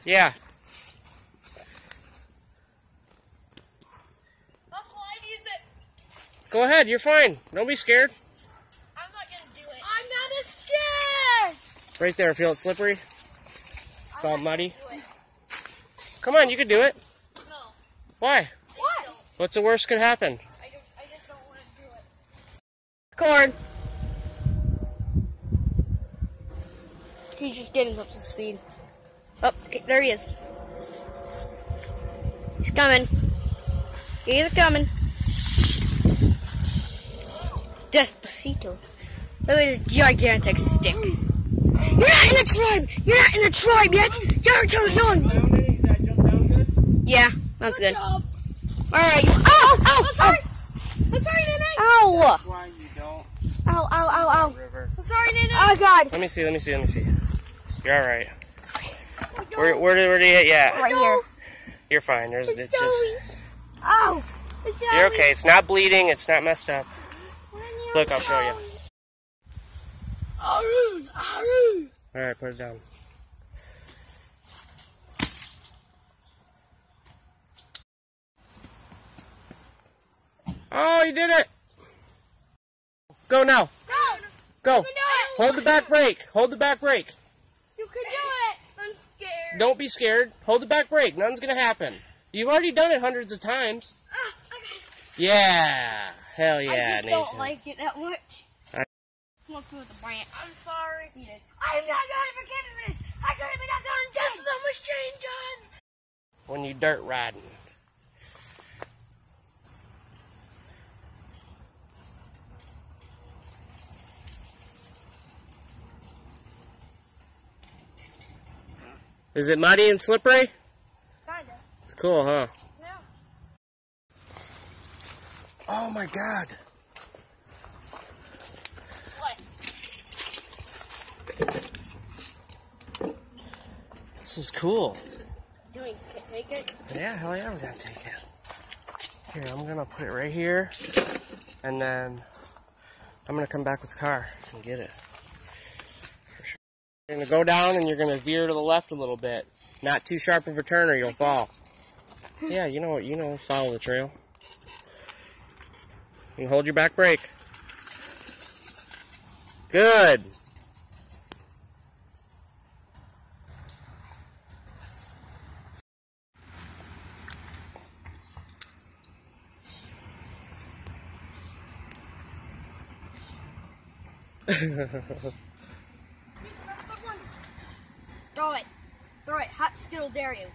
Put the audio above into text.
Yeah. How slidey is it? Go ahead, you're fine. Don't be scared. I'm not gonna do it. I'm not as scared! Right there, feel it slippery? It's all muddy. Come on, you can do it. No. Why? What? What's the worst could happen? I just don't want to do it. Cord. He's just getting up to speed. Oh, okay, there he is. He's coming. He's coming. Despacito. Look at this gigantic stick. You're not in the tribe! You're not in the tribe yet! You're too young! Yeah, that's good. Alright. Ow! Ow! I'm sorry! I'm sorry, Nene! Ow! That's why you don't. Ow, ow, ow, ow. River. I'm sorry, Nene! Oh, God. Let me see. You're alright. Where did he hit you at? Right here. You're fine. It's just. Ow! You're okay. It's not bleeding. It's not messed up. Look, I'll show you. Alright, put it down. Oh, you did it! Go now. Go. Hold the back brake. Hold the back brake. You can do it! I'm scared. Don't be scared. Hold the back brake. Nothing's going to happen. You've already done it hundreds of times. Okay. Yeah. Hell yeah, I just Nathan. don't like it that much. Smoke with the branch. I'm sorry. Eat it. I'm not gonna forgive this. I could have been not done just so much change done. When you dirt riding. Is it muddy and slippery? Kinda. It's cool, huh? Yeah. Oh my God. What? This is cool. Doing take it? Yeah, hell yeah, we're gonna take it. Here, I'm gonna put it right here, and then I'm gonna come back with the car and get it. You're gonna go down and you're gonna veer to the left a little bit. Not too sharp of a turn or you'll fall. Yeah, you know, follow the trail. You can hold your back brake. Good. Throw it. Throw it. Hot Skittle Darius.